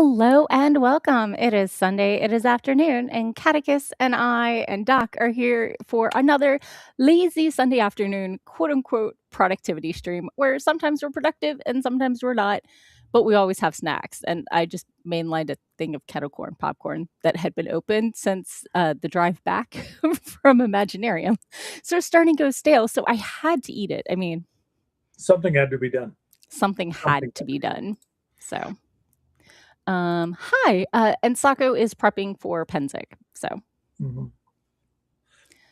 Hello and welcome. It is Sunday, it is afternoon, and Catechus and I and Doc are here for another lazy Sunday afternoon, quote unquote, productivity stream where sometimes we're productive and sometimes we're not, but we always have snacks. And I just mainlined a thing of kettle corn popcorn that had been open since the drive back from Imaginarium. So it's starting to go stale. So I had to eat it. I mean, Something had to be done. something had to be done. So. Hi, and Sako is prepping for Penzic. So, Mhm.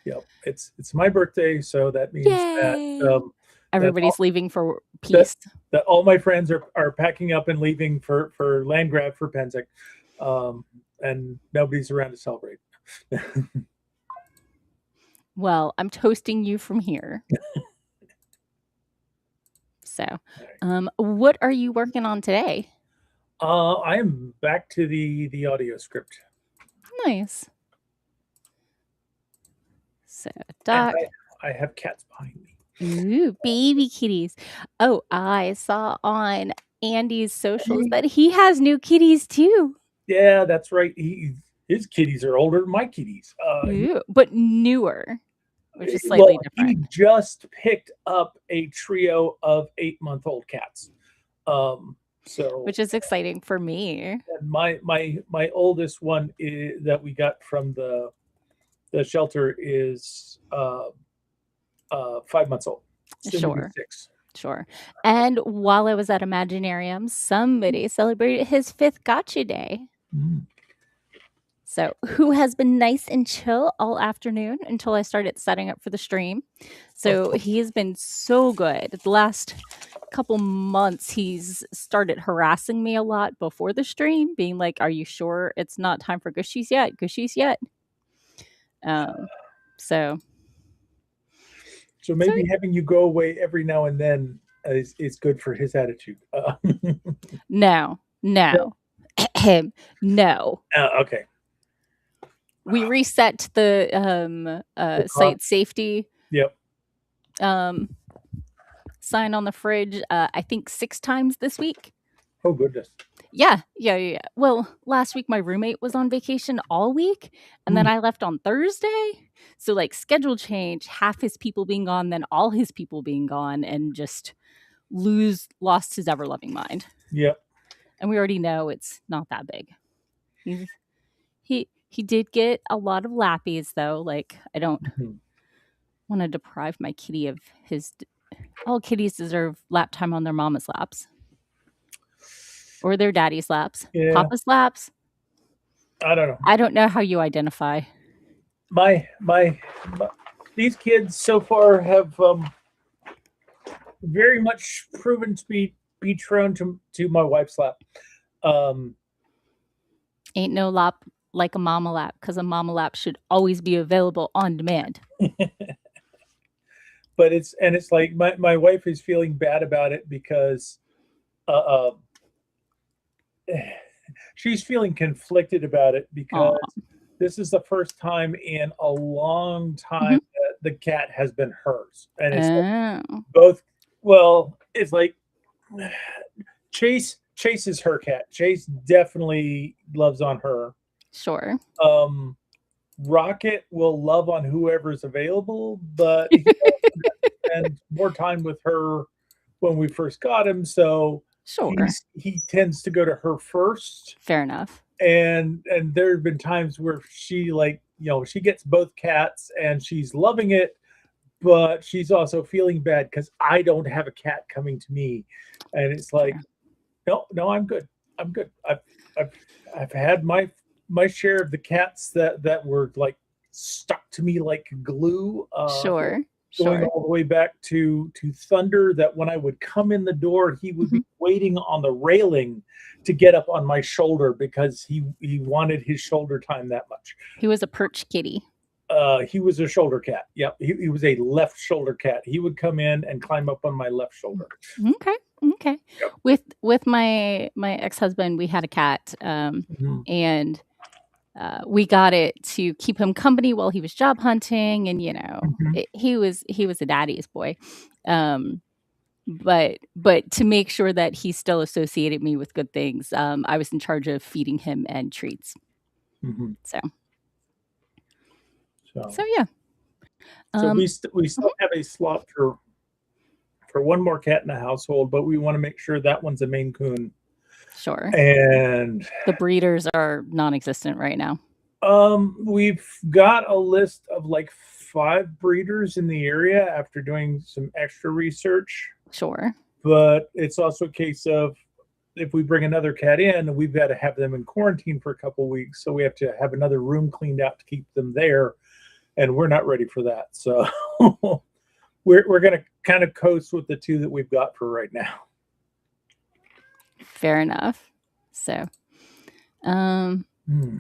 Yep, it's my birthday, so that means that yay! that Everybody's all, leaving for that peace. that all my friends are packing up and leaving for land grab for Penzic, and nobody's around to celebrate. Well, I'm toasting you from here. So, what are you working on today? I am back to the audio script. Nice. So, And Doc. I have cats behind me. Ooh, baby kitties. Oh, I saw on Andy's socials that he has new kitties too. Yeah, that's right. His kitties are older than my kitties. Ooh, but newer, which is Well, slightly he different. just picked up a trio of 8-month-old cats. So Which is exciting for me. and my oldest one that we got from the shelter is 5 months old, soon to be Sure. 6. Sure. And while I was at Imaginarium, somebody celebrated his 5th gotcha day. Mm. So, who has been nice and chill all afternoon until I started setting up for the stream. So, he has been so good. The last couple months, he's started harassing me a lot before the stream, being like, "Are you sure it's not time for gushies yet? Gushies yet?" So So maybe having you go away every now and then is good for his attitude. no, no, no. Okay. We reset the site safety Yep. sign on the fridge, I think 6 times this week. Oh goodness. Yeah. Well, last week my roommate was on vacation all week, and then I left on Thursday. So, like, schedule change, half his people being gone, then all his people being gone, and just lost his ever loving mind. Yep. And we already know it's not that big. He did get a lot of lappies though. Like, I don't Mhm. want to deprive my kitty of his. All kitties deserve lap time on their mama's laps or their daddy's laps. Yeah. Papa's laps. I don't know. I don't know how you identify. My these kids so far have very much proven to be prone to my wife's lap. Um, Ain't no lap like a mama lap, because a mama lap should always be available on demand. but it's like my wife is feeling bad about it because uh, she's feeling conflicted about it because Aw. this is the first time in a long time Mhm. that the cat has been hers, and it's like Oh, both. Well, it's like Chase is her cat. Chase definitely loves on her. sure. Um, Rocket will love on whoever's available, but he spend more time with her when we first got him, so Sure. he tends to go to her first. Fair enough. And there have been times where she she gets both cats and she's loving it, but she's also feeling bad because I don't have a cat coming to me, and it's like, Fair. no, I'm good. I'm good. I've I've had my share of the cats that were like stuck to me like glue. Sure. Going Sure. all the way back to Thunder, that when I would come in the door, he would be Mhm. waiting on the railing to get up on my shoulder because he wanted his shoulder time that much. He was a perch kitty. He was a shoulder cat. Yep, he was a left shoulder cat. He would come in and climb up on my left shoulder. Okay. Okay. Yep. With my ex-husband, we had a cat, Mhm. and we got it to keep him company while he was job hunting, and Mhm. he was a daddy's boy. Um, but to make sure that he still associated me with good things, I was in charge of feeding him and treats. Mhm. So So so yeah. so Um, we mhm, still have a slot for one more cat in the household, but we wanna make sure that one's a Maine Coon. sure. And, The breeders are non-existent right now. we've got a list of, like, 5 breeders in the area after doing some extra research, Sure. but it's also a case of if we bring another cat in, we've gotta have them in quarantine for a couple weeks, so we have to have another room cleaned out to keep them there, and we're not ready for that, so we're gonna kinda coast with the 2 that we've got for right now. Fair enough. So, um, Hmm.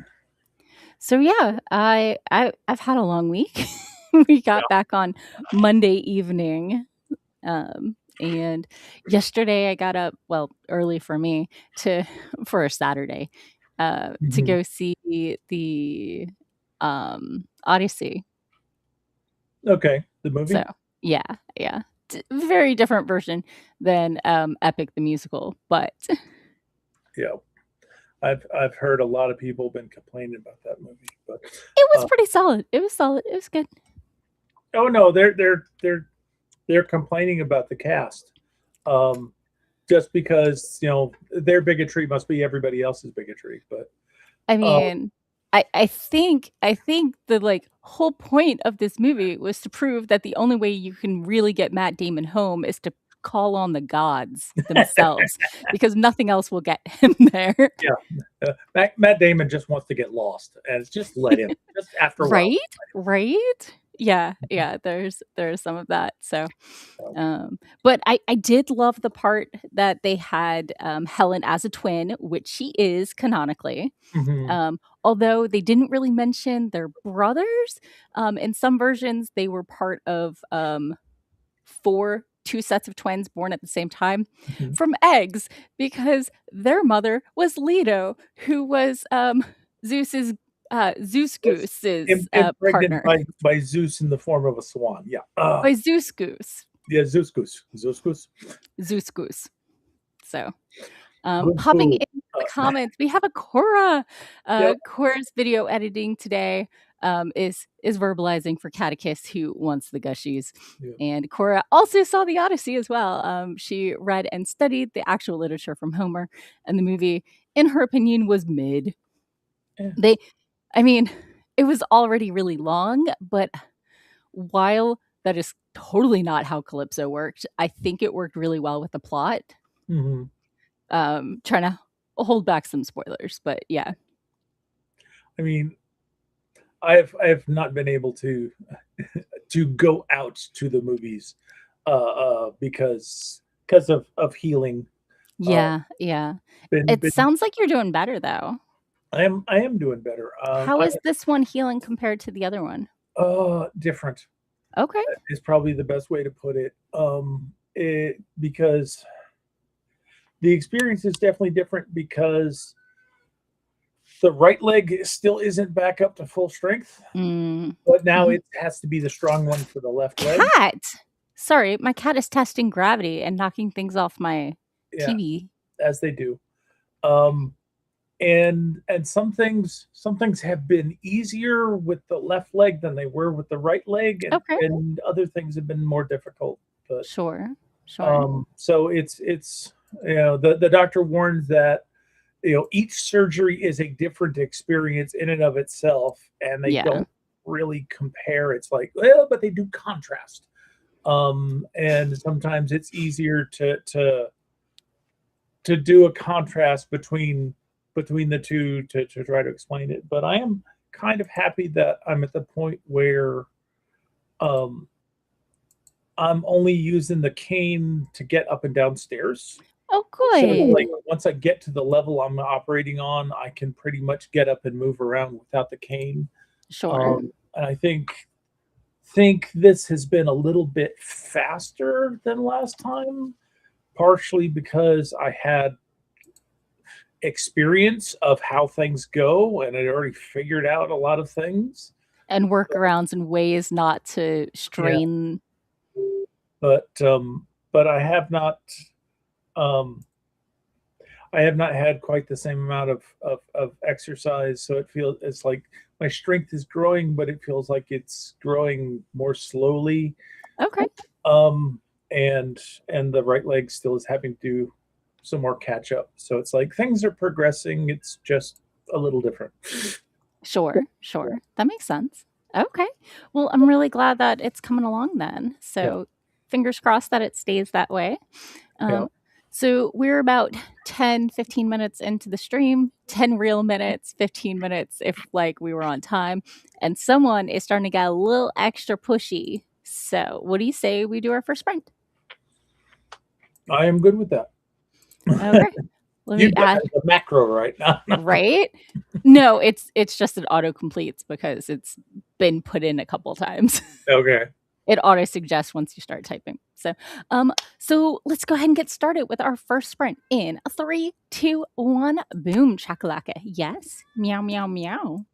so yeah, I've had a long week. We got back on Monday evening, and yesterday I got up, well, early for me to for a Saturday, to Mhm. go see the, Odyssey. Okay, the So, movie? yeah, yeah. Very different version than, Epic the Musical, but Yeah. I've heard a lot of people been complaining about that movie, but, it was uh pretty solid. It was solid. It was good. oh, no, they're complaining about the cast, um, just because, their bigotry must be everybody else's bigotry, but, I uh mean, I think the, like, whole point of this movie was to prove that the only way you can really get Matt Damon home is to call on the gods themselves, because nothing else will get him there. yeah, Matt Damon just wants to get lost, and it's just let him. Just after a while, Right? Right? Yeah, yeah, there's some of that, so, so but I did love the part that they had, Helen as a twin, which she is canonically. Mhm, Although they didn't really mention their brothers, in some versions, they were part of, 2 sets of twins born at the same time mhm. from eggs, because their mother was Leto, who was, Zeus Was Goose's, impregnated partner. by Zeus in the form of a swan, yeah, By Zeus Goose. yeah, Zeus Goose, Zeus Goose. Zeus Goose. So, Good popping food. in the Uh, comments, we have a Cora. yep, Cora's video editing today, is verbalizing for Catechist who wants the gushies. yeah, And Cora also saw the Odyssey as well. She read and studied the actual literature from Homer, and the movie, in her opinion, was mid. yeah, They I mean, it was already really long, but while that is totally not how Calypso worked, I think it worked really well with the plot. mhm. Trying to hold back some spoilers, but yeah. I mean, I have not been able to go out to the movies, because of healing. Uh, Yeah, yeah. It been sounds like you're doing better, though. I am doing better. How I is this one healing compared to the other one? different Okay, is probably the best way to put it. Because the experience is definitely different because the right leg still isn't back up to full strength, mm, but now mhm. it has to be the strong one for the left leg. Cat! Sorry, my cat is testing gravity and knocking things off my Yeah, TV. as they do. Um, and some things have been easier with the left leg than they were with the right leg, and Okay, and other things have been more difficult. But sure, sure. so it's the doctor warns that each surgery is a different experience in and of itself, and they Yeah, don't really compare. It's like, well, but they do contrast. And sometimes it's easier to do a contrast between the two to try to explain it. But I am kind of happy that I'm at the point where um, I'm only using the cane to get up and down stairs. oh, So like good. once I get to the level I'm operating on, I can pretty much get up and move around without the cane. Sure. And I think this has been a little bit faster than last time, partially because I had experience of how things go and I'd already figured out a lot of things. And workarounds and ways not to Yeah, strain. but but um, I have not had quite the same amount of exercise. So it's like my strength is growing, but it feels like it's growing more slowly. Okay. Um, and the right leg still is having to do some more catch up. So it's like things are progressing. It's just a little different. Sure, sure. That makes sense. Okay. Well, I'm really glad that it's coming along then. Yeah. So, fingers crossed that it stays that way. Yeah. Um, so, we're about 10, 15 minutes into the stream, 10 real minutes, 15 minutes if like we were on time, and someone is starting to get a little extra pushy. So, what do you say we do our first sprint? I am good with that. Okay. Let me You've got add the macro right now. right? No, it's just it auto completes because it's been put in a couple times. Okay. It auto suggests once you start typing. So let's go ahead and get started with our first sprint in a 3, 2, 1. Boom, chakalaka. Yes. Meow, meow, meow.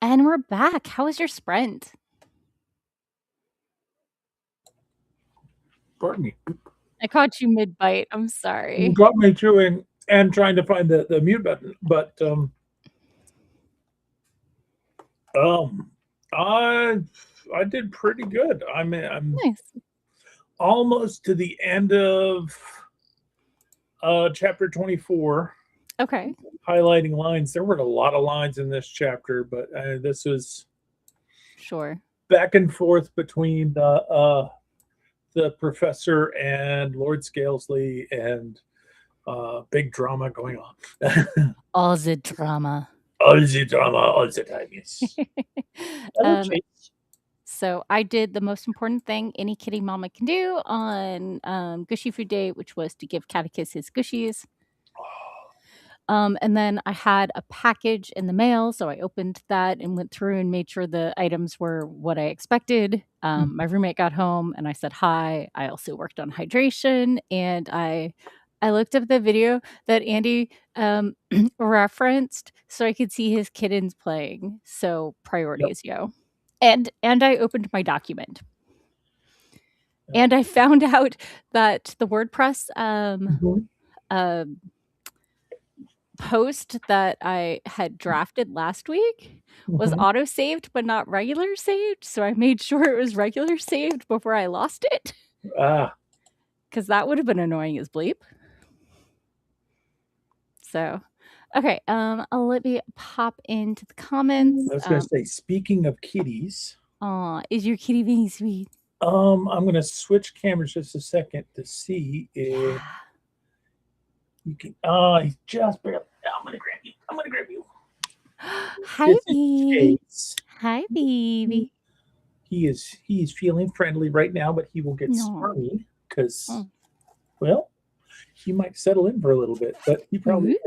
And we're back. How was your sprint? Pardon me. I caught you mid-bite. I'm You sorry. got me chewing and trying to find the mute button, but um, I I did pretty good. I'm Nice. almost to the end of chapter 24. Okay. Highlighting lines. There were a lot of lines in this chapter, but this was Sure. back and forth between the professor and Lord Scalesley, and big drama going on. All the drama. All the drama, all the time. Yes. Hello, Um, Chase. so I did the most important thing any kitty mama can do on Gushy Food Day, which was to give Catechus his gushies. And then I had a package in the mail, so I opened that and went through and made sure the items were what I expected. My roommate got home and I said hi. I also worked on hydration, and I looked up the video that Andy referenced so I could see his kittens playing. So priorities, yo. And I opened my document. Yep. And I found out that the WordPress post that I had drafted last week was auto saved but not regular saved, so I made sure it was regular saved before I lost it. Because that would have been annoying as bleep. So, okay, let me pop into the comments. I was going to say, speaking of kitties, Aw, is your kitty being sweet? I'm going to switch cameras just a second to see if you can. He's just barely. I'm going to grab you. I'm going to grab you. Hi, baby. Hi, baby. He's feeling friendly right now, but he will get smarmy because, well, he might settle in for a little bit, but he probably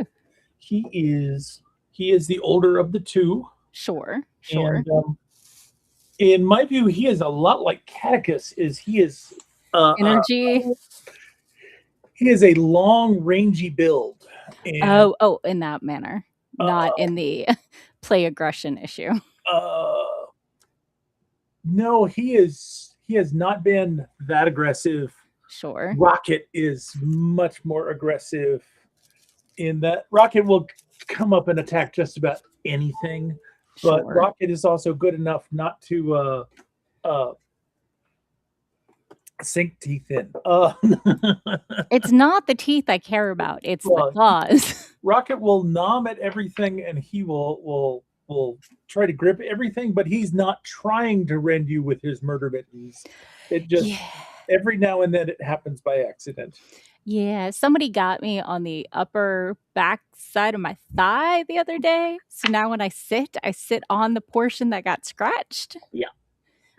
he is the older of the two. Sure. And in my view, he is a lot like Catechus. He is energy. He is a long, rangy build. And, in that manner, not in the play aggression issue. No, he has not been that aggressive. Sure. Rocket is much more aggressive in that Rocket will come up and attack just about anything, but Rocket is also good enough not to sink teeth in. It's not the teeth I care about. It's the claws. Rocket will nom at everything, and he will try to grip everything, but he's not trying to rend you with his murder mittens. It just every now and then it happens by accident. Yeah, somebody got me on the upper back side of my thigh the other day. So now when I sit on the portion that got scratched. Yeah.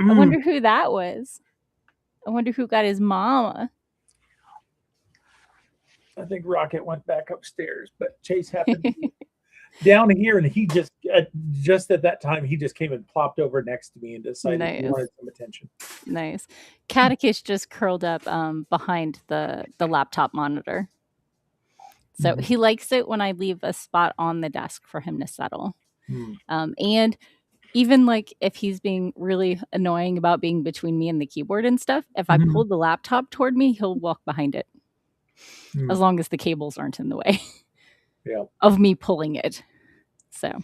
I wonder who that was. I wonder who got his mama. I think Rocket went back upstairs, but Chase happened to be down here, and he just at that time he just came and plopped over next to me and decided he wanted some attention. Nice. Catechus just curled up behind the laptop monitor. So he likes it when I leave a spot on the desk for him to settle. And even like if he's being really annoying about being between me and the keyboard and stuff, if I pull the laptop toward me, he'll walk behind it. As long as the cables aren't in the way of me pulling it. So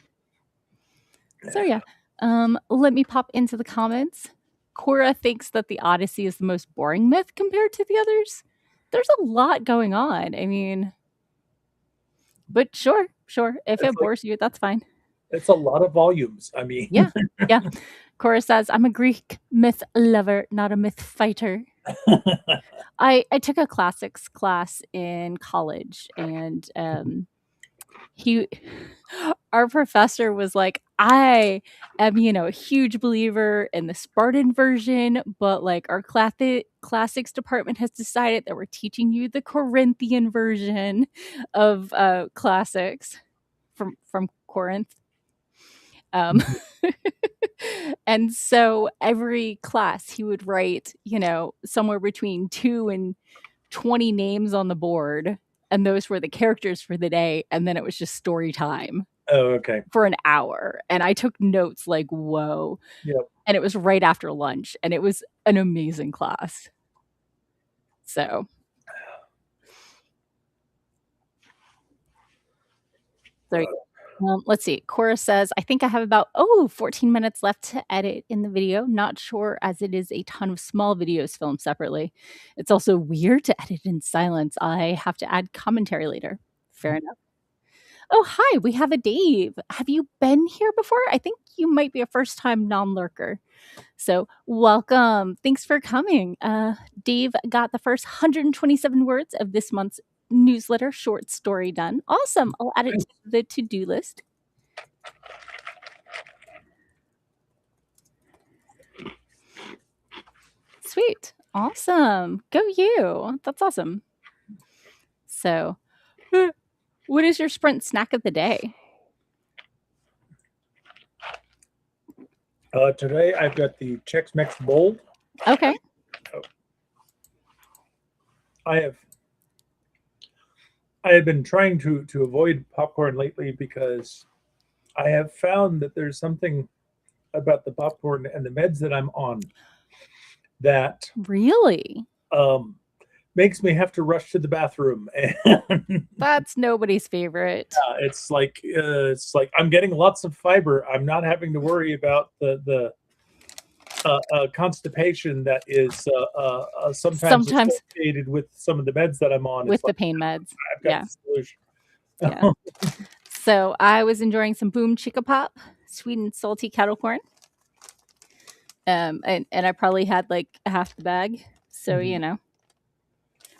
yeah. Let me pop into the comments. Cora thinks that the Odyssey is the most boring myth compared to the others. There's a lot going on. I mean, but sure. If it bores you, that's fine. It's a lot of volumes. I mean, yeah. Cora says, I'm a Greek myth lover, not a myth fighter. I took a classics class in college, and our professor was like, I am, a huge believer in the Spartan version, but like our classics department has decided that we're teaching you the Corinthian version of classics from Corinth. And so every class he would write, somewhere between 2 and 20 names on the board, and those were the characters for the day, and then it was just story time. Oh, okay. for an hour, and I took notes like, whoa. Yep. And it was right after lunch, and it was an amazing class. So there you go. Let's see. Cora says, I think I have about 14 minutes left to edit in the video. Not sure, as it is a ton of small videos filmed separately. It's also weird to edit in silence. I have to add commentary later. Fair enough. Oh, hi, we have a Dave. Have you been here before? I think you might be a first time non lurker. So, welcome. Thanks for coming. Dave got the first 127 words of this month's newsletter short story done. Awesome. I'll add it to the to do list. Sweet. Awesome. Go you. That's awesome. So, what is your sprint snack of the day? Today I've got the Chex Mix Bowl. Okay. I have been trying to avoid popcorn lately because I have found that there's something about the popcorn and the meds that I'm on that Really? makes me have to rush to the bathroom. And That's nobody's favorite. it's like I'm getting lots of fiber. I'm not having to worry about the constipation that is sometimes associated with some of the meds that I'm on. With the pain meds. I've got the solution. Yeah. So I was enjoying some Boom Chicka Pop, sweet and salty kettle corn. And I probably had like half the bag. So, you know.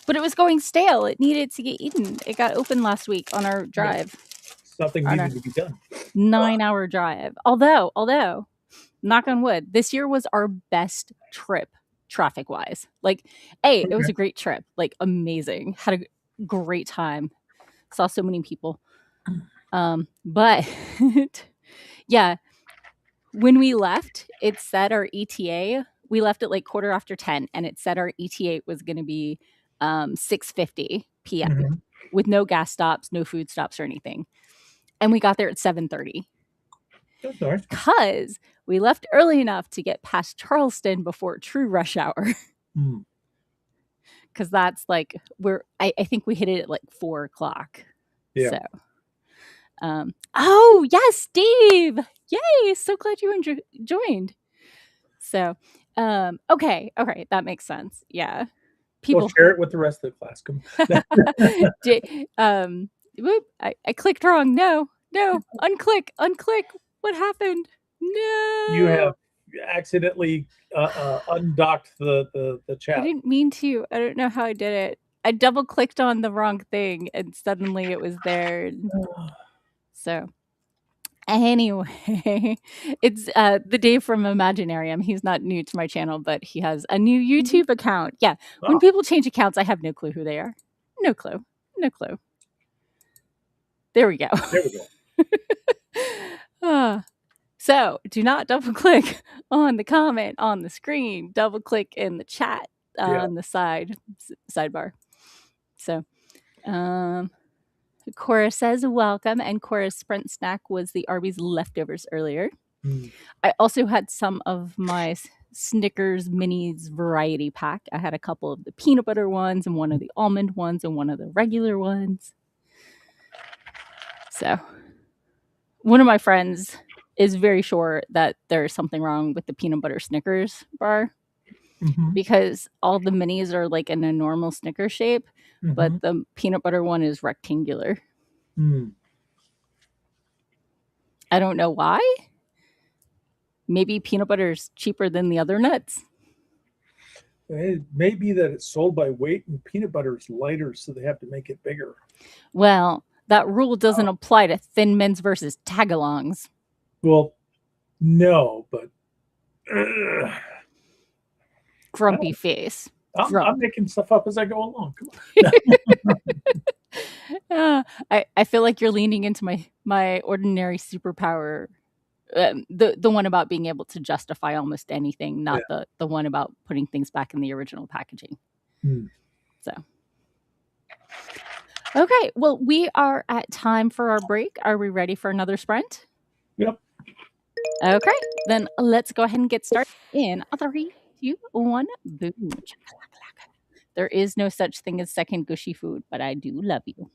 But it was going stale. It needed to get eaten. It got opened last week on our drive. Something needed to be done. 9-hour drive. Although, knock on wood, this year was our best trip traffic wise. Like, it was a great trip. Like, amazing. Had a great time. Saw so many people. But yeah, when we left, it said our ETA, we left at like 10:15, and it said our ETA was going to be 6:50 p.m. with no gas stops, no food stops or anything. And we got there at 7:30. That's nice. Because we left early enough to get past Charleston before true rush hour. Because that's like, I think we hit it at like 4 o'clock. Yeah. So, oh, yes, Steve. Yay. So glad you joined. So, okay. That makes sense. Yeah. People share it with the rest of the class. Whoop, I clicked wrong. No, unclick. What happened? No. You have accidentally undocked the chat. I didn't mean to. I don't know how I did it. I double clicked on the wrong thing and suddenly it was there. So anyway, it's the Dave from Imaginarium. He's not new to my channel, but he has a new YouTube account. Yeah. When people change accounts, I have no clue who they are. No clue. There we go. So do not double click on the comment on the screen. Double click in the chat on the sidebar. So Cora says welcome, and Cora's sprint snack was the Arby's leftovers earlier. I also had some of my Snickers minis variety pack. I had a couple of the peanut butter ones and one of the almond ones and one of the regular ones. So one of my friends is very sure that there's something wrong with the peanut butter Snickers bar because all the minis are like in a normal Snickers shape, but the peanut butter one is rectangular. I don't know why. Maybe peanut butter is cheaper than the other nuts. It may be that it's sold by weight and peanut butter is lighter, so they have to make it bigger. Well, that rule doesn't apply to Thin Mints versus Tagalongs. Well, no, but grumpy face. I'm making stuff up as I go along. I feel like you're leaning into my ordinary superpower. The one about being able to justify almost anything, not the one about putting things back in the original packaging. So, Okay, well, we are at time for our break. Are we ready for another sprint? Yep. Okay, then let's go ahead and get started in a 3, 2, 1, boom. Chakalaka. There is no such thing as second gushy food, but I do love you.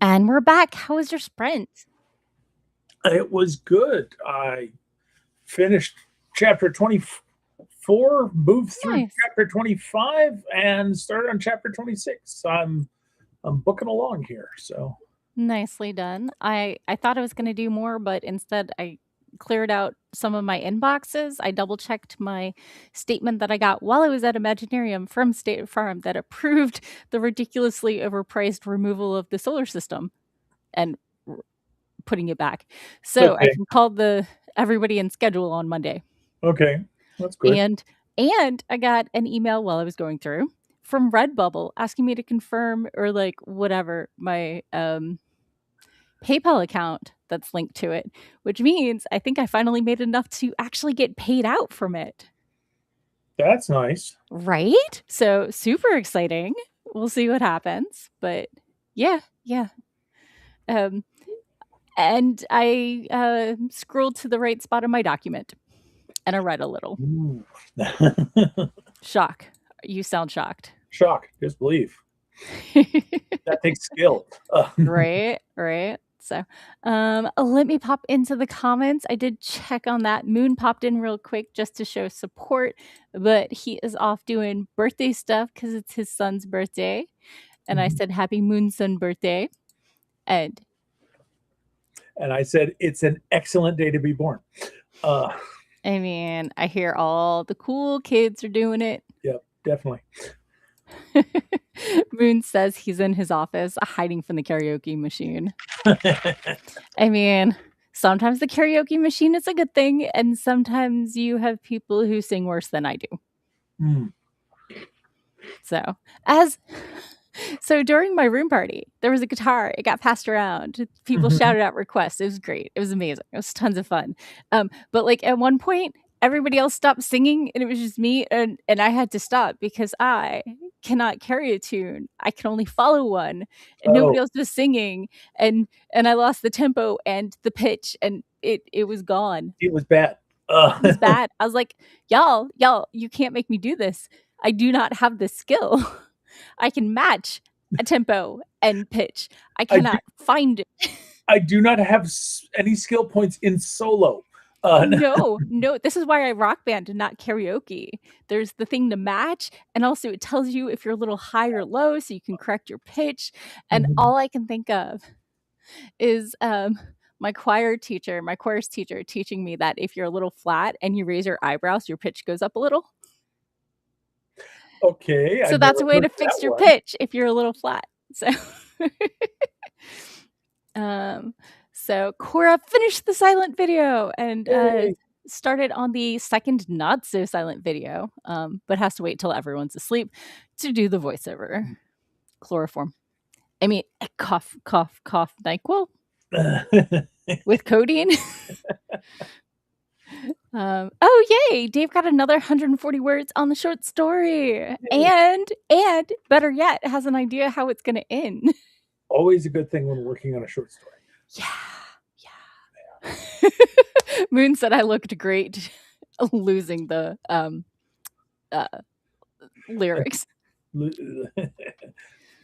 And we're back. How was your sprint? It was good. I finished chapter 24, moved through Nice. chapter 25, and started on chapter 26. I'm booking along here. So Nicely done. I thought I was gonna do more, but instead I cleared out some of my inboxes. I double checked my statement that I got while I was at Imaginarium from State Farm that approved the ridiculously overpriced removal of the solar system and r- putting it back. So I okay, can call the everybody in schedule on Monday. okay, that's good. And I got an email while I was going through from Redbubble asking me to confirm or like whatever my PayPal account that's linked to it, which means I think I finally made enough to actually get paid out from it. That's nice. Right? So super exciting. We'll see what happens. But yeah, yeah. Um, and I scrolled to the right spot of my document and I read a little. Ooh. Shock. You sound shocked. Shock, disbelief. That takes skill. Right, right. So, let me pop into the comments. I did check on that. Moon popped in real quick just to show support, but he is off doing birthday stuff because it's his son's birthday. And I Mhm. said, Happy Moon Son birthday. And And I said, it's an excellent day to be born. I mean, I hear all the cool kids are doing it. Yep, definitely. Moon says he's in his office hiding from the karaoke machine. I mean, sometimes the karaoke machine is a good thing, and sometimes you have people who sing worse than I do. Mm. So, during my room party, there was a guitar. It got passed around. People Mhm. shouted out requests. It was great. It was amazing. It was tons of fun. But like at one point, everybody else stopped singing, and it was just me, and I had to stop because I cannot carry a tune. I can only follow one, and nobody Oh, else was singing, and I lost the tempo and the pitch, and it was gone. it was bad. It was bad. I was like, y'all, you can't make me do this. I do not have the skill. I can match a tempo and pitch. I I do, cannot find it. I do not have any skill points in solo. No, no. This is why I rock band and not karaoke. There's the thing to match, and also it tells you if you're a little high or low, so you can correct your pitch. And Mhm. all I can think of is my choir's teacher teaching me that if you're a little flat and you raise your eyebrows, your pitch goes up a little. Okay, So I've that's never a way heard to of that fix your one. pitch if you're a little flat. So um so Cora finished the silent video and Yay. started on the second not so silent video, but has to wait till everyone's asleep to do the voiceover. Chloroform. I mean, cough, cough, cough, NyQuil with codeine. Oh yay! Dave got another 140 words on the short story, Yay. and better yet, has an idea how it's going to end. Always a good thing when working on a short story. Yeah, yeah. Moon said I looked great, losing the uh, lyrics,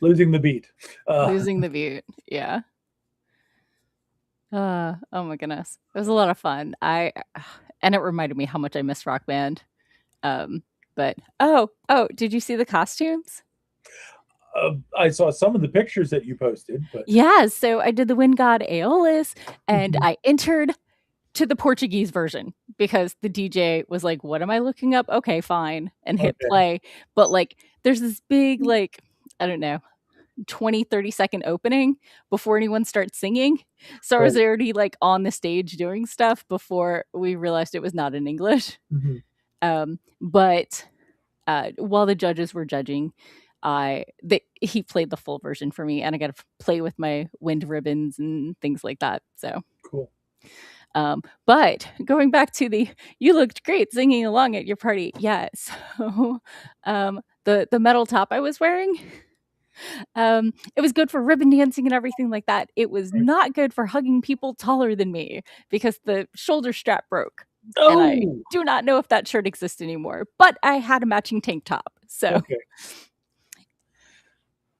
Losing the beat. losing the beat. Yeah. Oh my goodness, it was a lot of fun. And it reminded me how much I miss Rock Band. Um, but did you see the costumes? I saw some of the pictures that you posted, but Yeah, so I did the Wind God Aeolus, and Mhm. I entered to the Portuguese version because the DJ was like, "What am I looking up? Okay, fine," and hit Okay. play. But like, there's this big like I don't know 20-30 second opening before anyone starts singing. So I was Right. already like on the stage doing stuff before we realized it was not in English. Mhm. But while the judges were judging, he played the full version for me, and I got to play with my wind ribbons and things like that. So, Cool. but going back to you looked great singing along at your party. Yeah. So, the metal top I was wearing, it was good for ribbon dancing and everything like that. It was Right. not good for hugging people taller than me because the shoulder strap broke. And I Oh, do not know if that shirt exists anymore, but I had a matching tank top. So okay.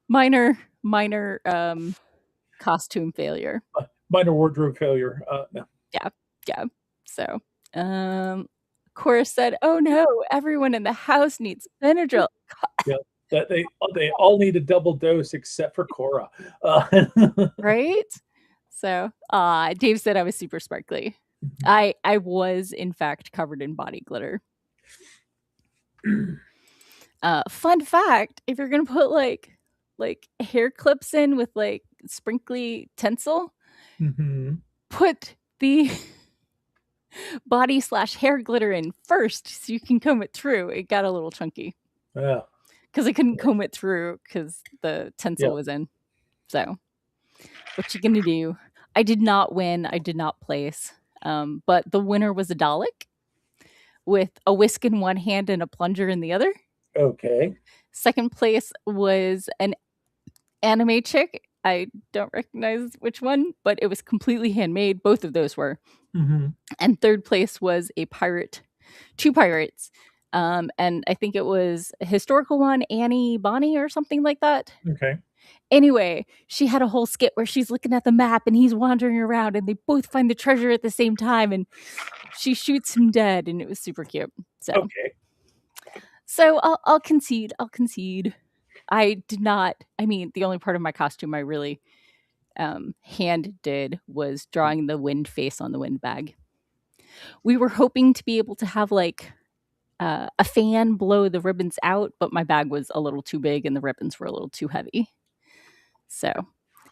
minor costume failure. Minor wardrobe failure. No. Yeah, yeah. So, Cora said, "Oh no, everyone in the house needs Benadryl." Yeah, that they all need a double dose except for Cora. Uh, Right? So, Dave said I was super sparkly. I was in fact covered in body glitter. Fun fact, if you're gonna put like hair clips in with like sprinkly tinsel, put the body/hair glitter in first so you can comb it through. It got a little chunky yeah. because I couldn't comb it through because the tinsel Yeah. was in. So, what you gonna do? I did not win. I did not place. But the winner was a Dalek with a whisk in one hand and a plunger in the other. Okay. Second place was an anime chick. I don't recognize which one, but it was completely handmade. Both of those were. And third place was a pirate, two pirates. And I think it was a historical one, Annie Bonnie or something like that. Okay. Anyway, she had a whole skit where she's looking at the map and he's wandering around and they both find the treasure at the same time and she shoots him dead and it was super cute. So, Okay. So I'll concede. I'll concede. I did not. I mean, the only part of my costume I really hand did was drawing the wind face on the wind bag. We were hoping to be able to have like a fan blow the ribbons out, but my bag was a little too big and the ribbons were a little too heavy. So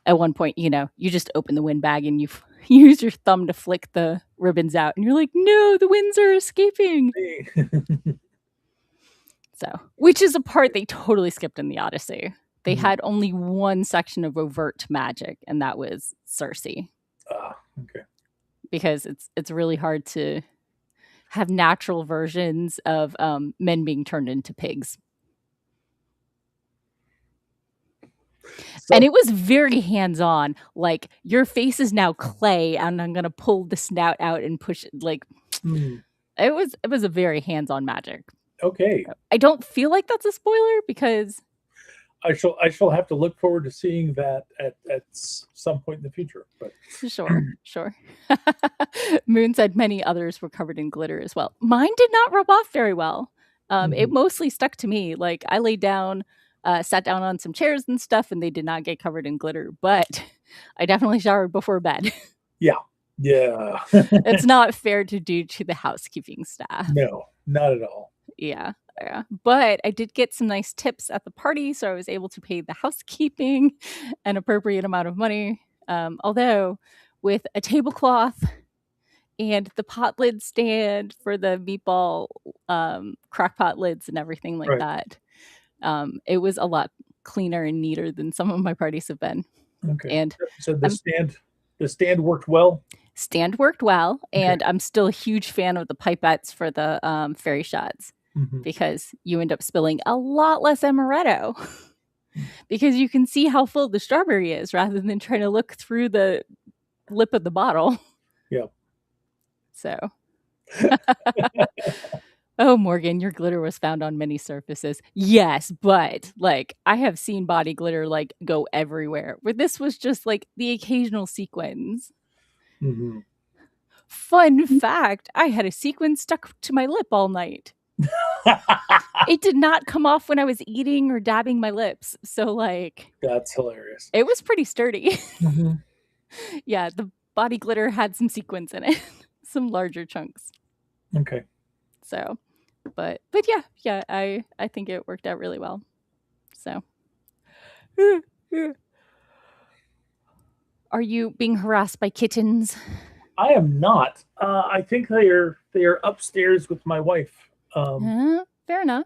at one point, you know, you just open the wind bag and you use your thumb to flick the ribbons out, and you're like, no, the winds are escaping. So, which is a part they totally skipped in the Odyssey. They had only one section of overt magic, and that was Cersei. Okay. Because it's really hard to have natural versions of men being turned into pigs. So, and it was very hands-on. Like, your face is now clay, and I'm gonna pull the snout out and push it. Like, it was a very hands-on magic. Okay. I don't feel like that's a spoiler because I shall have to look forward to seeing that at some point in the future. But sure. Moon said many others were covered in glitter as well. Mine did not rub off very well. It mostly stuck to me. Like, I laid down, sat down on some chairs and stuff, and they did not get covered in glitter. But I definitely showered before bed. Yeah. It's not fair to do to the housekeeping staff. No, not at all. Yeah. But I did get some nice tips at the party, so I was able to pay the housekeeping an appropriate amount of money. Although with a tablecloth and the pot lid stand for the meatball crock pot lids and everything like that, it was a lot cleaner and neater than some of my parties have been. Okay. And so the stand worked well? Stand worked well, and I'm still a huge fan of the pipettes for the fairy shots. Because you end up spilling a lot less amaretto because you can see how full the strawberry is rather than trying to look through the lip of the bottle. Yeah. So. Oh, Morgan, your glitter was found on many surfaces. Yes, but like I have seen body glitter like go everywhere, where this was just like the occasional sequins. Fun fact, I had a sequin stuck to my lip all night. It did not come off when I was eating or dabbing my lips. So like, that's hilarious. It was pretty sturdy. Yeah, the body glitter had some sequins in it, some larger chunks. Okay. So, but yeah, I think it worked out really well. So, are you being harassed by kittens? I am not. I think they are upstairs with my wife. Fair enough.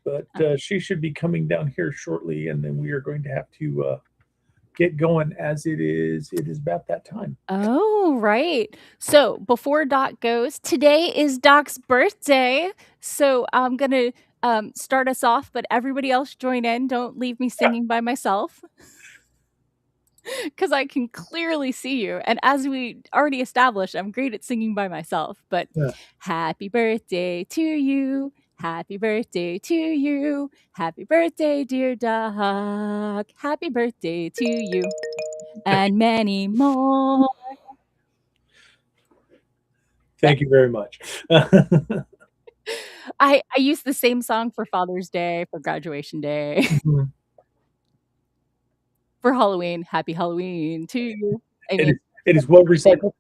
But she should be coming down here shortly, and then we are going to have to get going as it is about that time. Oh, right. So before Doc goes, today is Doc's birthday. So I'm going to start us off, but everybody else join in. Don't leave me singing by myself. Because I can clearly see you. And as we already established, I'm great at singing by myself. But happy birthday to you. Happy birthday to you. Happy birthday, dear Doc. Happy birthday to you. and many more. Thank you very much. I use the same song for Father's Day, for graduation day, Mhm. for Halloween. Happy Halloween to you. I It mean, is it is well recycled.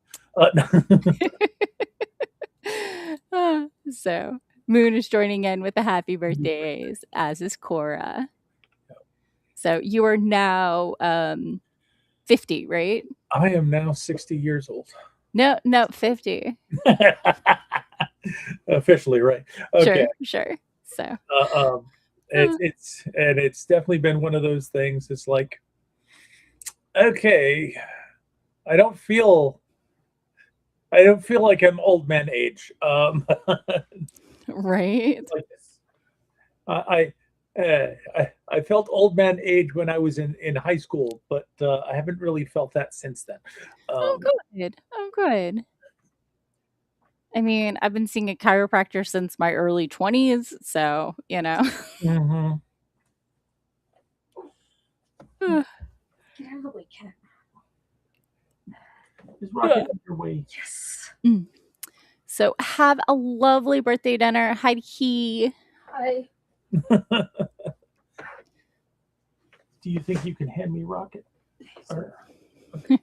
so Moon is joining in with the happy birthdays, as is Cora. So you are now 50, right? I am now 60 years old. No, no, 50. Officially, right? Okay. Sure, sure. So, It's it's definitely been one of those things. It's like, okay, I don't feel I don't feel like I'm old man age. right. Like this. I felt old man age when I was in high school, but I haven't really felt that since then. Oh, Um, good. Oh, good. I mean, I've been seeing a chiropractor since my early 20s, so, you know. mhm. Get out of the way, cat. Is Rocket on your way? Yes. So have a lovely birthday dinner. Hi, He. Hi. Do you think you can hand me Rocket? Or, okay.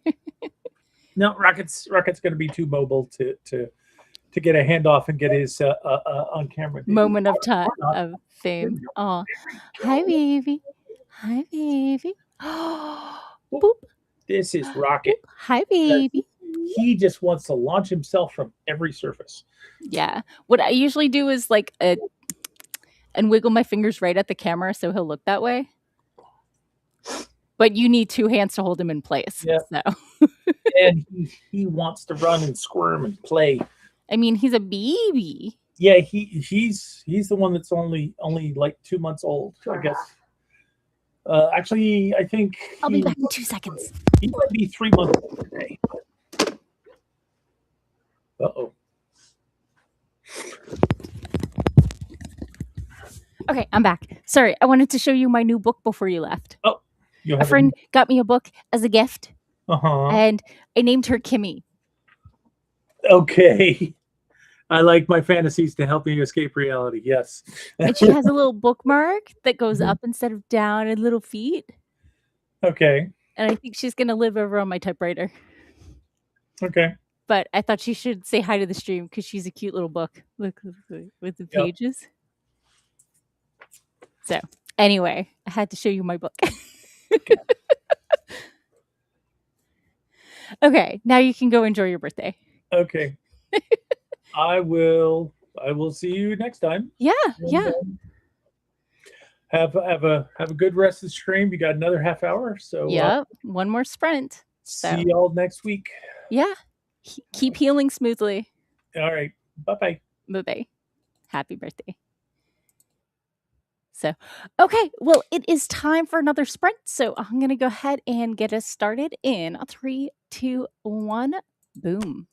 No, Rocket's going to be too mobile to get a handoff and get his on camera. Moment of Or not. of There we fame. go. Oh, There we hi, go. baby. Hi, baby. Whoop. Boop. This is Boop. Rocket. Hi, baby. He just wants to launch himself from every surface. Yeah. What I usually do is like and wiggle my fingers right at the camera so he'll look that way. But you need two hands to hold him in place. Yeah. So, And he wants to run and squirm and play. I mean, he's a baby. Yeah, he's the one that's only like 2 months old, I guess. Actually, I think I'll be back in 2 seconds. he might be 3 months old today. Uh-oh. Okay, I'm back. Sorry, I wanted to show you my new book before you left. Oh, you A have friend got me a book as a gift, Uh-huh. and I named her Kimmy. Okay. I like my fantasies to help me escape reality. Yes. And she has a little bookmark that goes up instead of down and little feet. Okay. And I think she's going to live over on my typewriter. Okay. But I thought she should say hi to the stream because she's a cute little book. Look with the pages. So, anyway, I had to show you my book. Okay, now you can go enjoy your birthday. Okay. I will see you next time. Yeah, And, yeah. Have a good rest of the stream. You got another half hour, so Yep, one more sprint. So, see y'all next week. yeah. Keep healing smoothly. All right. Bye-bye. Bye-bye. Happy birthday. So, okay, well, it is time for another sprint. So I'm going to go ahead and get us started in 3, 2, 1. Boom.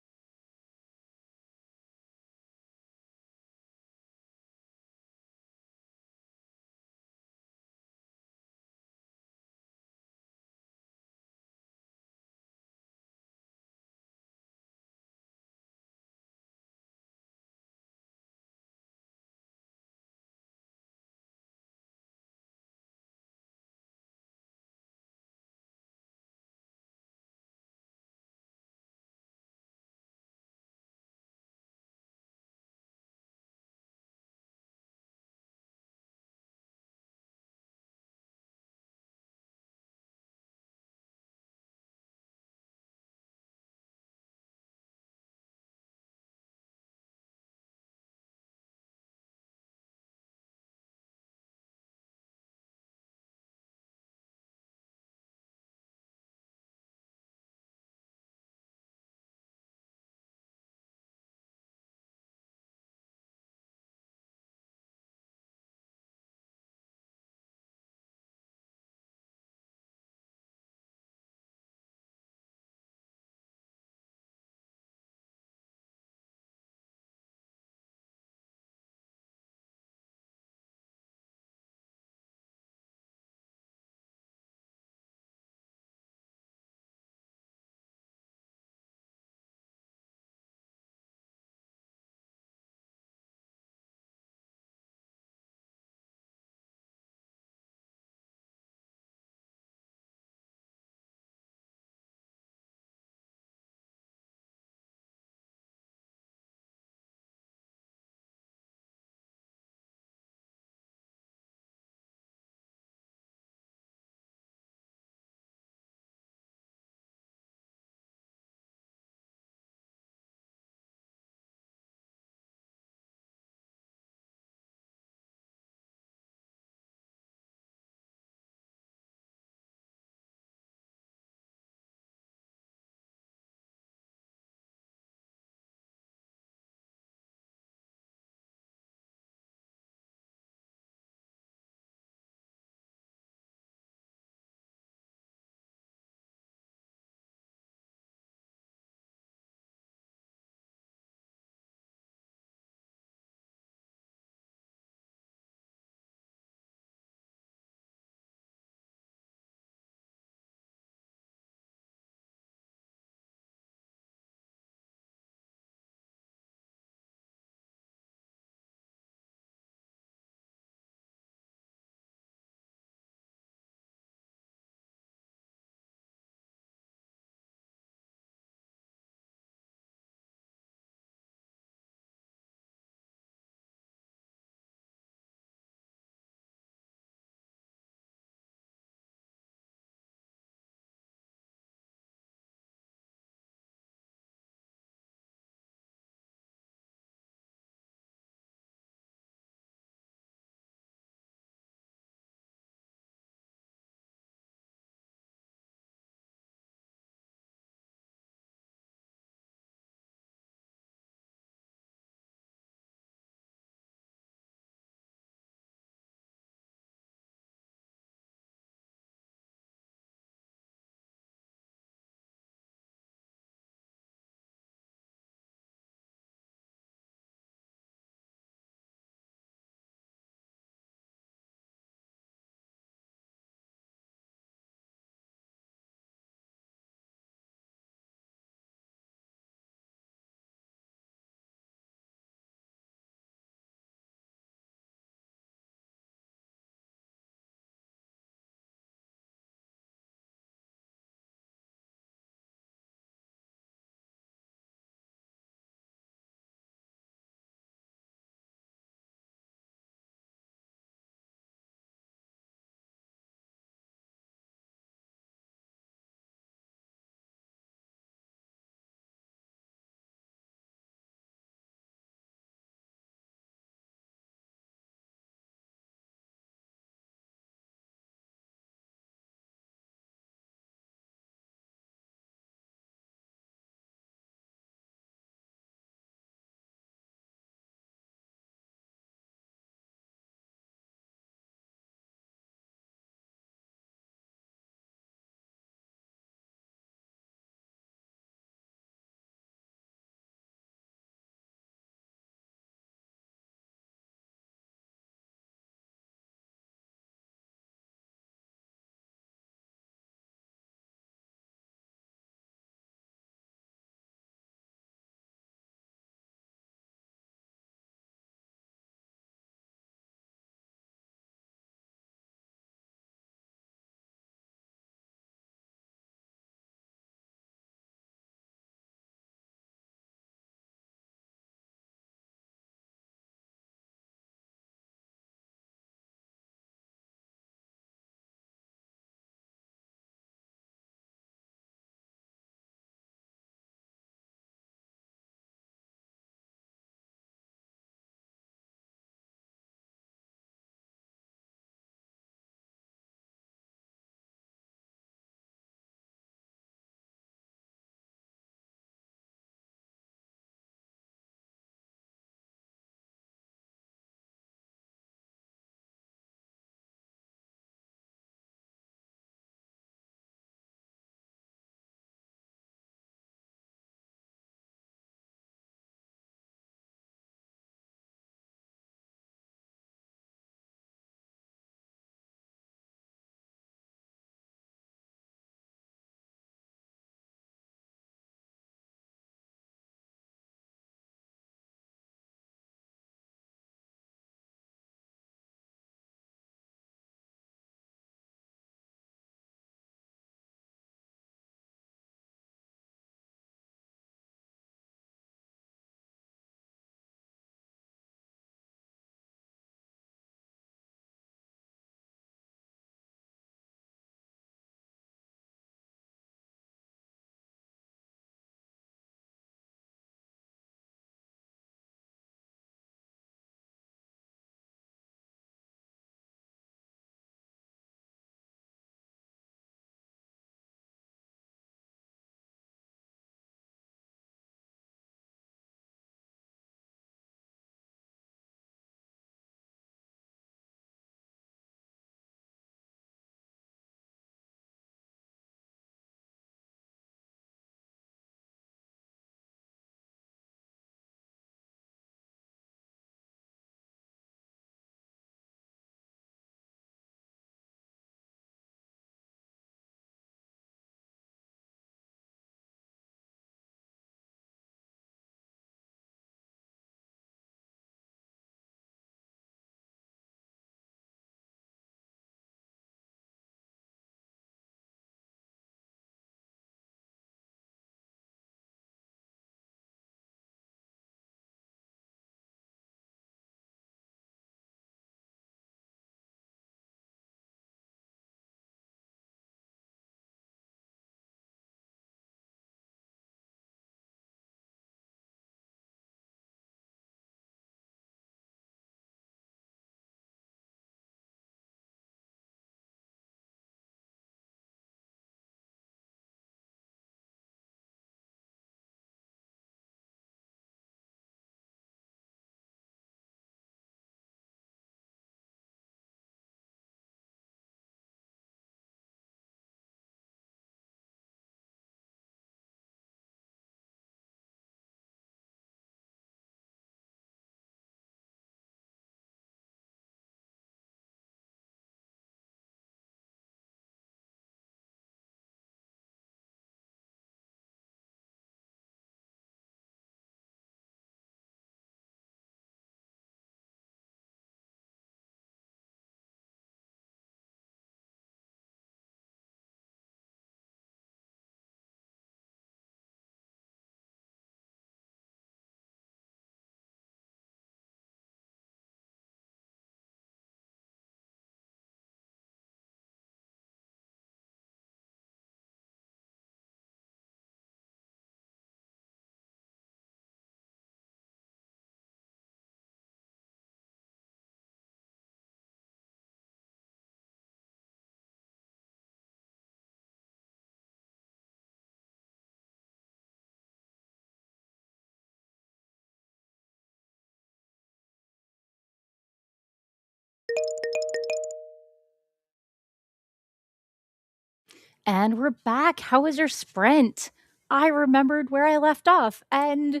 And we're back. How was your sprint? I remembered where I left off and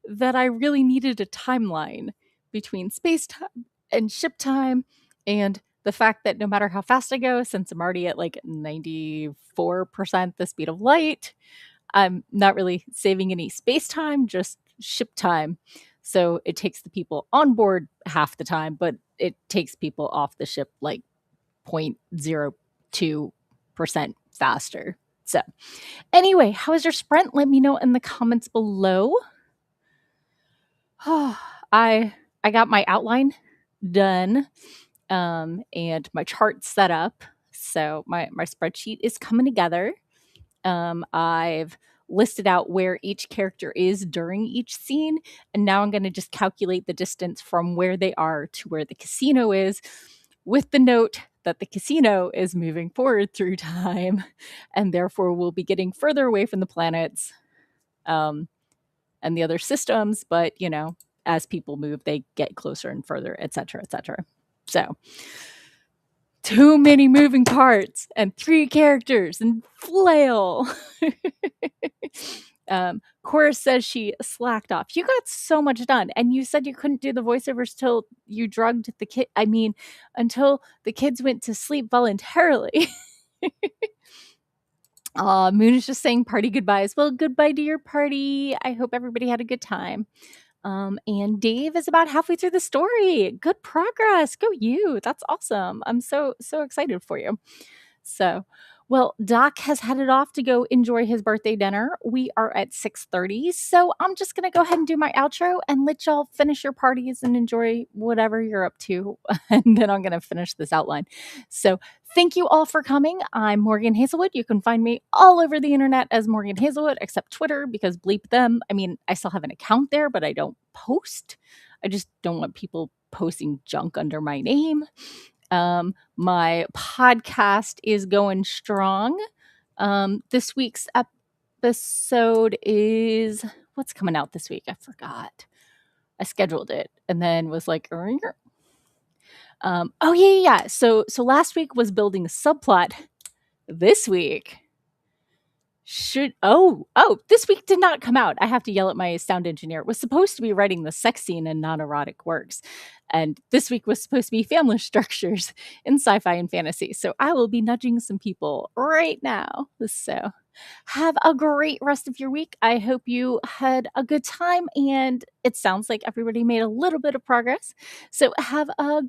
that I really needed a timeline between space time and ship time, and the fact that no matter how fast I go, since I'm already at like 94% the speed of light, I'm not really saving any space time, just ship time. So it takes the people on board half the time, but it takes people off the ship like 0.02% faster. So, anyway, how was your sprint? Let me know in the comments below. I got my outline done, and my chart set up. So my spreadsheet is coming together. I've listed out where each character is during each scene, and now I'm going to just calculate the distance from where they are to where the casino is, with the note that the casino is moving forward through time, and therefore will be getting further away from the planets and the other systems. But as people move, they get closer and further, etc., etc. So, too many moving parts and 3 characters and flail. Cora says she slacked off. You got so much done, and you said you couldn't do the voiceovers till you drugged the kid. I mean, until the kids went to sleep voluntarily. Moon is just saying party goodbyes. Well, goodbye to your party. I hope everybody had a good time. And Dave is about halfway through the story. Good progress. Go you. That's awesome. I'm so excited for you. So, well, Doc has headed off to go enjoy his birthday dinner. We are at 6:30. So I'm just going to go ahead and do my outro and let y'all finish your parties and enjoy whatever you're up to. And then I'm going to finish this outline. So thank you all for coming. I'm Morgan Hazelwood. You can find me all over the internet as Morgan Hazelwood, except Twitter, because bleep them. I mean, I still have an account there, but I don't post. I just don't want people posting junk under my name. My podcast is going strong. This week's episode is what's coming out this week? I forgot. I scheduled it and then was like, oh yeah. So last week was building a subplot. This week this week did not come out. I have to yell at my sound engineer. It was supposed to be writing the sex scene in non-erotic works, and this week was supposed to be family structures in sci-fi and fantasy. So I will be nudging some people right now. So have a great rest of your week. I hope you had a good time, and it sounds like everybody made a little bit of progress. So have a